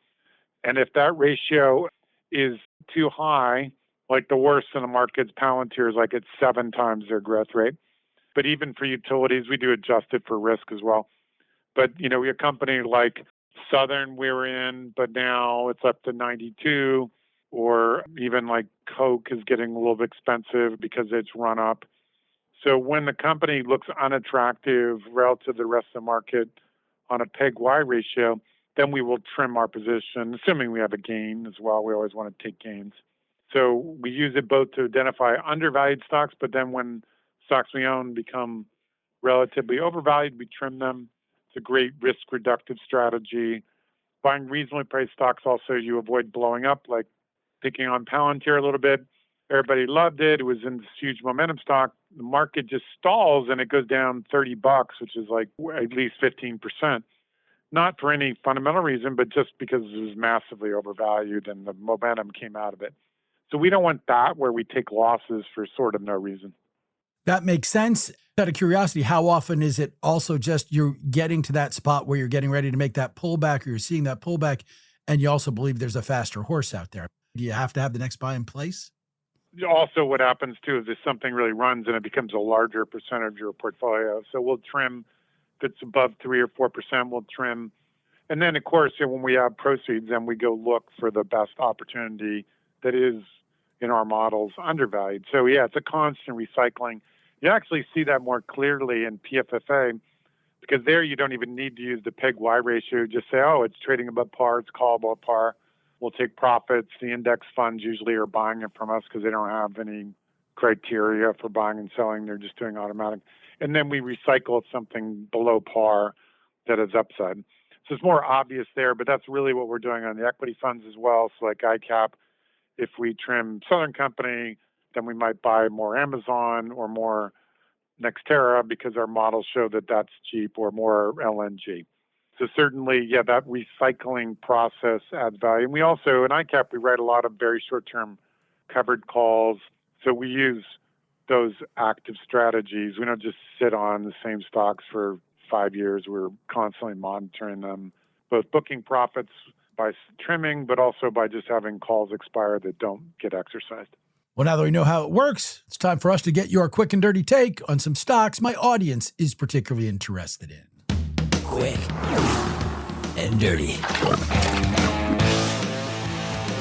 And if that ratio is too high, like the worst in the market's Palantir is like it's 7 times their growth rate. But even for utilities, we do adjust it for risk as well. But, we have a company like Southern we were in, but now it's up to 92. or even like Coke is getting a little bit expensive because it's run up. So when the company looks unattractive relative to the rest of the market on a PEG-Y ratio, then we will trim our position, assuming we have a gain as well. We always want to take gains. So we use it both to identify undervalued stocks, but then when stocks we own become relatively overvalued, we trim them. It's a great risk reductive strategy. Buying reasonably priced stocks also, you avoid blowing up, like picking on Palantir a little bit. Everybody loved it. It was in this huge momentum stock. The market just stalls and it goes down $30, which is like at least 15%. Not for any fundamental reason, but just because it was massively overvalued and the momentum came out of it. So we don't want that where we take losses for sort of no reason. That makes sense. Out of curiosity, how often is it also just you're getting to that spot where you're getting ready to make that pullback, or you're seeing that pullback, and you also believe there's a faster horse out there? Do you have to have the next buy in place? Also, what happens too is if something really runs and it becomes a larger percentage of your portfolio. So we'll trim if it's above 3 or 4%, we'll trim. And then, of course, when we have proceeds, then we go look for the best opportunity that is in our models undervalued. So yeah, it's a constant recycling. You actually see that more clearly in PFFA because there you don't even need to use the PEG-Y ratio. Just say, oh, it's trading above par, it's callable at par. We'll take profits. The index funds usually are buying it from us because they don't have any criteria for buying and selling. They're just doing automatic. And then we recycle something below par that is upside. So it's more obvious there, but that's really what we're doing on the equity funds as well. So like ICAP, if we trim Southern Company, then we might buy more Amazon or more Nextera because our models show that that's cheap, or more LNG. So certainly, yeah, that recycling process adds value. And we also, in ICAP, we write a lot of very short-term covered calls. So we use those active strategies. We don't just sit on the same stocks for 5 years. We're constantly monitoring them, both booking profits by trimming, but also by just having calls expire that don't get exercised. Well, now that we know how it works, it's time for us to get your quick and dirty take on some stocks my audience is particularly interested in. Quick and dirty.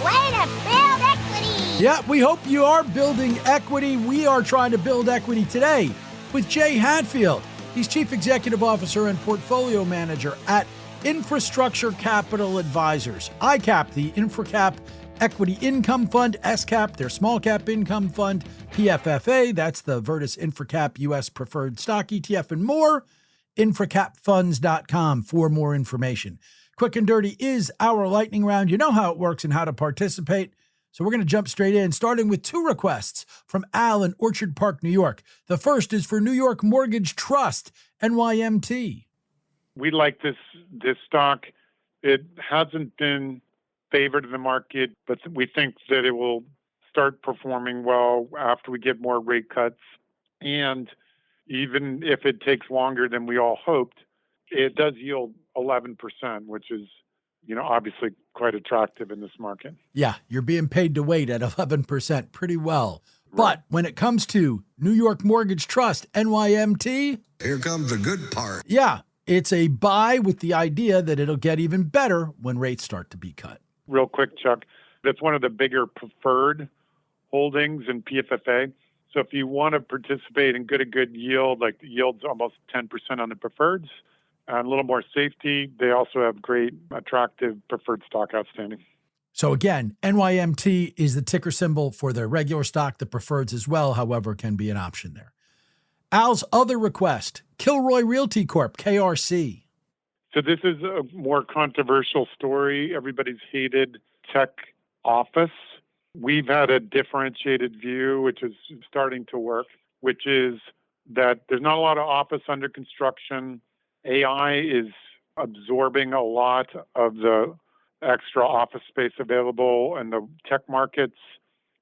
Way to build equity! Yeah, we hope you are building equity. We are trying to build equity today with Jay Hadfield. He's Chief Executive Officer and Portfolio Manager at Infrastructure Capital Advisors. ICAP, the InfraCap Equity Income Fund, SCAP, their small cap income fund, PFFA, that's the Virtus InfraCap US Preferred Stock ETF, and more. InfraCapFunds.com for more information. Quick and dirty is our lightning round. You know how it works and how to participate. So we're going to jump straight in, starting with two requests from Al in Orchard Park, New York. The first is for New York Mortgage Trust, NYMT. We like this stock. It hasn't been favored in the market, but we think that it will start performing well after we get more rate cuts. And even if it takes longer than we all hoped, it does yield 11%, which is, obviously quite attractive in this market. Yeah, you're being paid to wait at 11% pretty well. Right. But when it comes to New York Mortgage Trust, NYMT, here comes the good part. Yeah, it's a buy with the idea that it'll get even better when rates start to be cut. Real quick, Chuck, that's one of the bigger preferred holdings in PFFA. So if you want to participate and get a good yield, like the yield's almost 10% on the preferreds, and a little more safety, they also have great, attractive preferred stock outstanding. So again, NYMT is the ticker symbol for their regular stock. The preferreds as well, however, can be an option there. Al's other request, Kilroy Realty Corp, KRC. So this is a more controversial story. Everybody's hated tech office. We've had a differentiated view, which is starting to work, which is that there's not a lot of office under construction. AI is absorbing a lot of the extra office space available in the tech markets.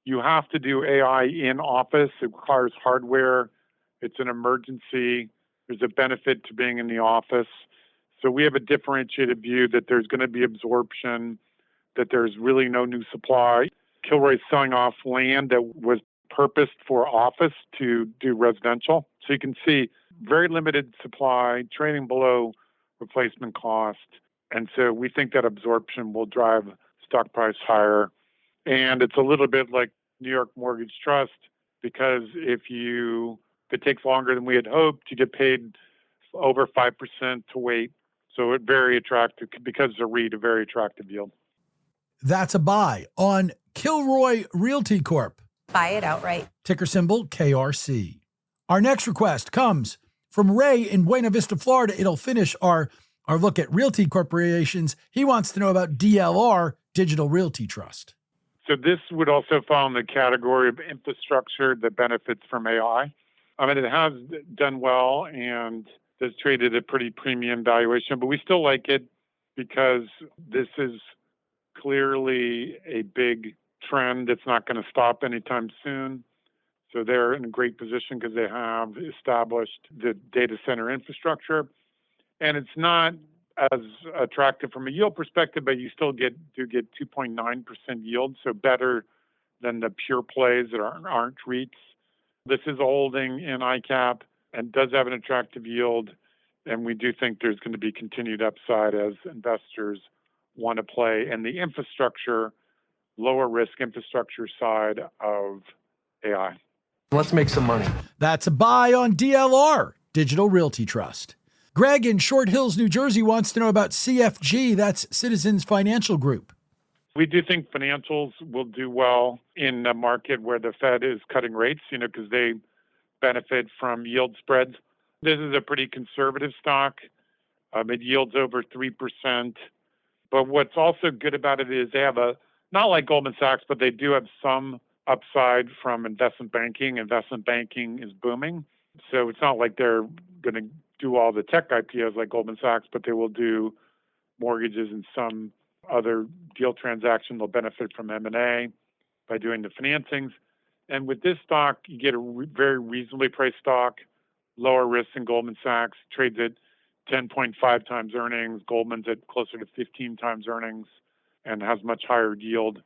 You have to do AI in office. It requires hardware. It's an emergency. There's a benefit to being in the office. So we have a differentiated view that there's going to be absorption, that there's really no new supply. Kilroy's selling off land that was purposed for office to do residential. So you can see very limited supply, trading below replacement cost. And so we think that absorption will drive stock price higher. And it's a little bit like New York Mortgage Trust, because if it takes longer than we had hoped, you get paid over 5% to wait. So it's very attractive, because it's a REIT, a very attractive yield. That's a buy on Kilroy Realty Corp. Buy it outright. Ticker symbol KRC. Our next request comes from Ray in Buena Vista, Florida. It'll finish our look at realty corporations. He wants to know about DLR, Digital Realty Trust. So this would also fall in the category of infrastructure that benefits from AI. I mean, it has done well and has traded at a pretty premium valuation, but we still like it because this is clearly a big trend that's not going to stop anytime soon. So they're in a great position because they have established the data center infrastructure. And it's not as attractive from a yield perspective, but you still do get 2.9% yield, so better than the pure plays that aren't REITs. This is a holding in ICAP and does have an attractive yield, and we do think there's going to be continued upside as investors want to play in the infrastructure, lower risk infrastructure side of AI. Let's make some money. That's a buy on DLR, Digital Realty Trust. Greg in Short Hills, New Jersey wants to know about CFG. That's Citizens Financial Group. We do think financials will do well in a market where the Fed is cutting rates, because they benefit from yield spreads. This is a pretty conservative stock. It yields over 3%. But what's also good about it is they have not like Goldman Sachs, but they do have some upside from investment banking. Investment banking is booming. So it's not like they're going to do all the tech IPOs like Goldman Sachs, but they will do mortgages and some other deal transaction. They'll benefit from M&A by doing the financings. And with this stock, you get a very reasonably priced stock, lower risk than Goldman Sachs, trades at 10.5 times earnings. Goldman's at closer to 15 times earnings and has much higher yield.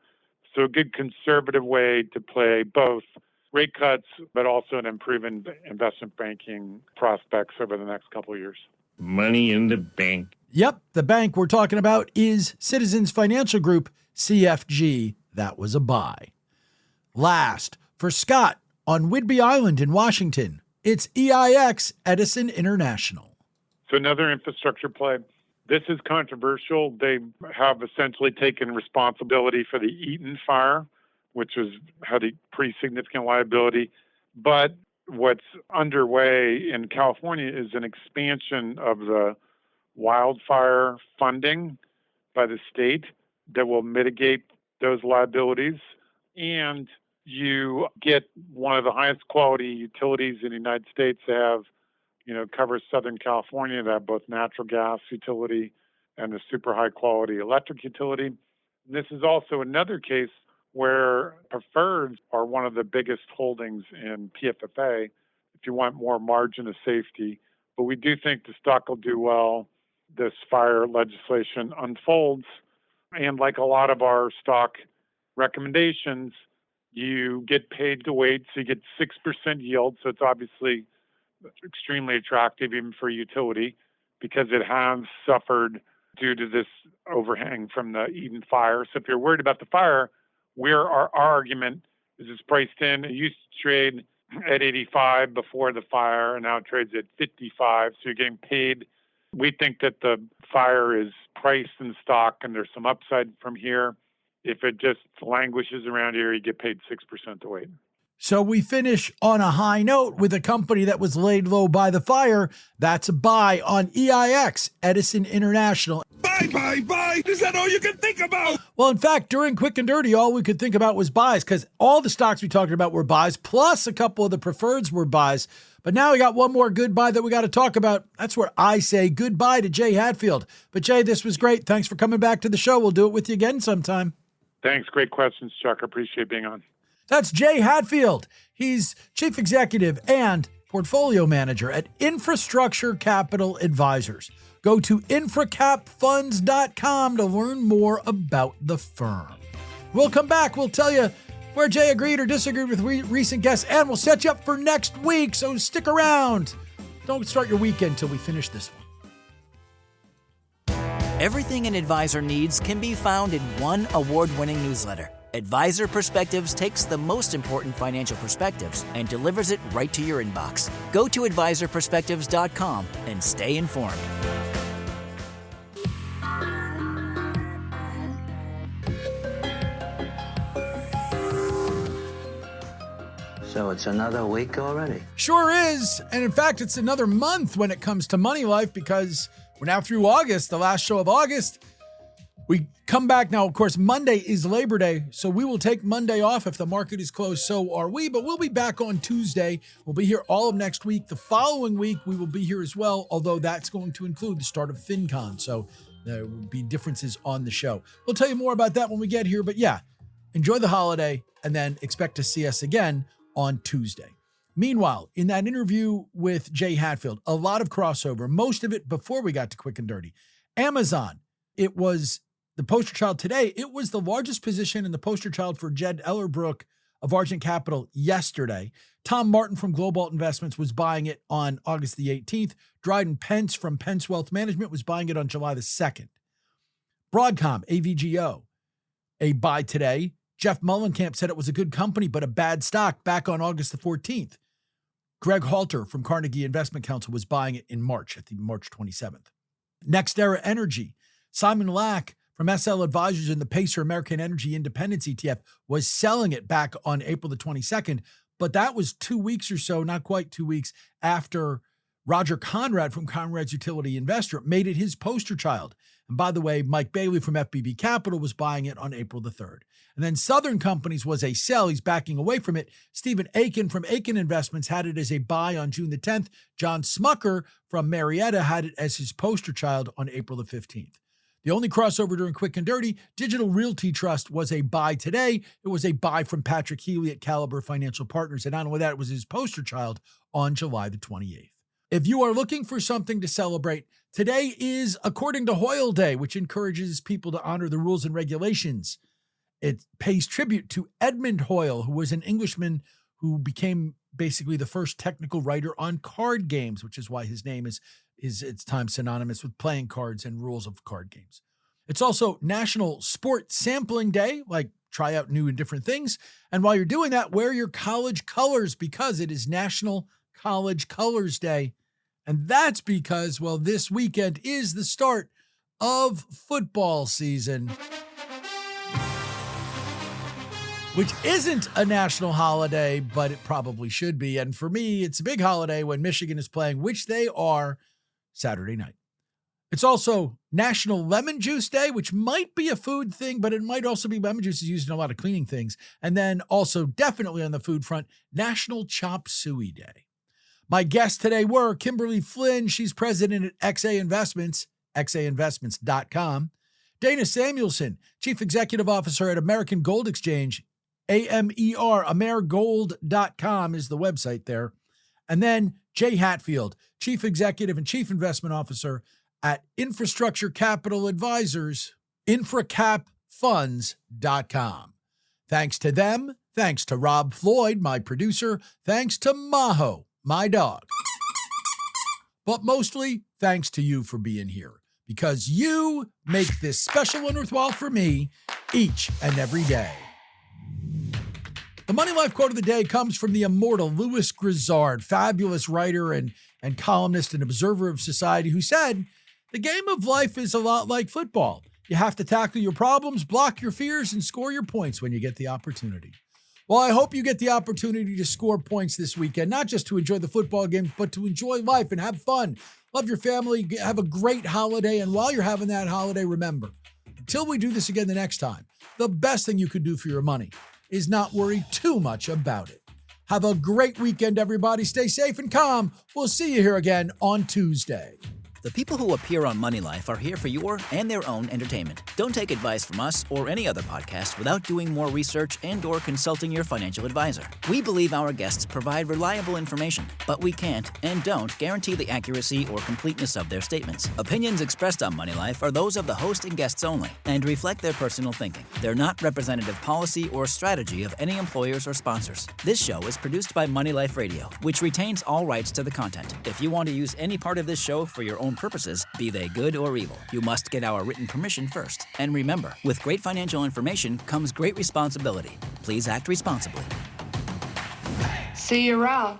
So a good conservative way to play both rate cuts, but also an improving investment banking prospects over the next couple of years. Money in the bank. Yep, the bank we're talking about is Citizens Financial Group, CFG. That was a buy. Last, for Scott on Whidbey Island in Washington, it's EIX, Edison International. So another infrastructure play. This is controversial. They have essentially taken responsibility for the Eaton fire, which had a pretty significant liability. But what's underway in California is an expansion of the wildfire funding by the state that will mitigate those liabilities. And you get one of the highest quality utilities in the United States that have, covers Southern California, that have both natural gas utility and a super high quality electric utility. And this is also another case where preferreds are one of the biggest holdings in PFFA if you want more margin of safety. But we do think the stock will do well. This fire legislation unfolds. And like a lot of our stock recommendations, you get paid to wait, so you get 6% yield. So it's obviously extremely attractive even for utility because it has suffered due to this overhang from the Eden fire. So if you're worried about the fire, our argument is it's priced in. It used to trade at 85 before the fire, and now it trades at 55. So you're getting paid. We think that the fire is priced in stock, and there's some upside from here. If it just languishes around here, you get paid 6% to wait. So we finish on a high note with a company that was laid low by the fire. That's a buy on EIX, Edison International. Buy. Is that all you can think about? Well, in fact, during Quick and Dirty, all we could think about was buys because all the stocks we talked about were buys, plus a couple of the preferreds were buys. But now we got one more good buy that we got to talk about. That's where I say goodbye to Jay Hadfield. But Jay, this was great. Thanks for coming back to the show. We'll do it with you again sometime. Thanks. Great questions, Chuck. I appreciate being on. That's Jay Hadfield. He's chief executive and portfolio manager at Infrastructure Capital Advisors. Go to infracapfunds.com to learn more about the firm. We'll come back. We'll tell you where Jay agreed or disagreed with recent guests, and we'll set you up for next week, so stick around. Don't start your weekend till we finish this one. Everything an advisor needs can be found in one award-winning newsletter. Advisor Perspectives takes the most important financial perspectives and delivers it right to your inbox. Go to advisorperspectives.com and stay informed. So it's another week already. Sure is. And in fact, it's another month when it comes to Money Life, because we're now through August, the last show of August. We come back now. Of course, Monday is Labor Day, so we will take Monday off. If the market is closed, so are we. But we'll be back on Tuesday. We'll be here all of next week. The following week, we will be here as well, although that's going to include the start of FinCon. So there will be differences on the show. We'll tell you more about that when we get here. But yeah, enjoy the holiday and then expect to see us again on Tuesday. Meanwhile, in that interview with Jay Hatfield, a lot of crossover, most of it before we got to Quick and Dirty. Amazon, it was the poster child today. It was the largest position in the poster child for Jed Ellerbrook of Argent Capital yesterday. Tom Martin from Globalt Investments was buying it on August the 18th. Dryden Pence from Pence Wealth Management was buying it on July the 2nd. Broadcom, AVGO, a buy today. Jeff Mullenkamp said it was a good company, but a bad stock back on August the 14th. Greg Halter from Carnegie Investment Council was buying it in March, at the March 27th. NextEra Energy, Simon Lack from SL Advisors in the Pacer American Energy Independence ETF was selling it back on April the 22nd, but that was 2 weeks or so, not quite 2 weeks, after Roger Conrad from Conrad's Utility Investor made it his poster child. And by the way, Mike Bailey from FBB Capital was buying it on April the 3rd. And then Southern Companies was a sell. He's backing away from it. Stephen Aiken from Aiken Investments had it as a buy on June the 10th. John Smucker from Marietta had it as his poster child on April the 15th. The only crossover during Quick and Dirty, Digital Realty Trust was a buy today. It was a buy from Patrick Healy at Caliber Financial Partners. And not only that, it was his poster child on July the 28th. If you are looking for something to celebrate, today is According to Hoyle Day, which encourages people to honor the rules and regulations. It pays tribute to Edmund Hoyle, who was an Englishman who became basically the first technical writer on card games, which is why his name is its time synonymous with playing cards and rules of card games. It's also National Sport Sampling Day, like try out new and different things. And while you're doing that, wear your college colors, because it is National College Colors Day. And that's because, well, this weekend is the start of football season, which isn't a national holiday, but it probably should be. And for me, it's a big holiday when Michigan is playing, which they are, Saturday night. It's also National Lemon Juice Day, which might be a food thing, but it might also be lemon juice is used in a lot of cleaning things. And then also definitely on the food front, National Chop Suey Day. My guests today were Kimberly Flynn. She's president at XA Investments, xainvestments.com. Dana Samuelson, chief executive officer at American Gold Exchange, AMER, AmerGold.com is the website there. And then Jay Hatfield, chief executive and chief investment officer at Infrastructure Capital Advisors, infracapfunds.com. Thanks to them. Thanks to Rob Floyd, my producer. Thanks to Maho, my dog. But mostly, thanks to you for being here, because you make this special and worthwhile for me each and every day. The Money Life quote of the day comes from the immortal Louis Grizzard, fabulous writer and columnist and observer of society, who said, "The game of life is a lot like football. You have to tackle your problems, block your fears, and score your points when you get the opportunity." Well, I hope you get the opportunity to score points this weekend, not just to enjoy the football games, but to enjoy life and have fun. Love your family, have a great holiday, and while you're having that holiday, remember, until we do this again the next time, the best thing you could do for your money is not worry too much about it. Have a great weekend, everybody. Stay safe and calm. We'll see you here again on Tuesday. The people who appear on Money Life are here for your and their own entertainment. Don't take advice from us or any other podcast without doing more research and/or consulting your financial advisor. We believe our guests provide reliable information, but we can't and don't guarantee the accuracy or completeness of their statements. Opinions expressed on Money Life are those of the host and guests only and reflect their personal thinking. They're not representative policy or strategy of any employers or sponsors. This show is produced by Money Life Radio, which retains all rights to the content. If you want to use any part of this show for your own own purposes, be they good or evil. You must get our written permission first. And remember, with great financial information comes great responsibility. Please act responsibly. See you around.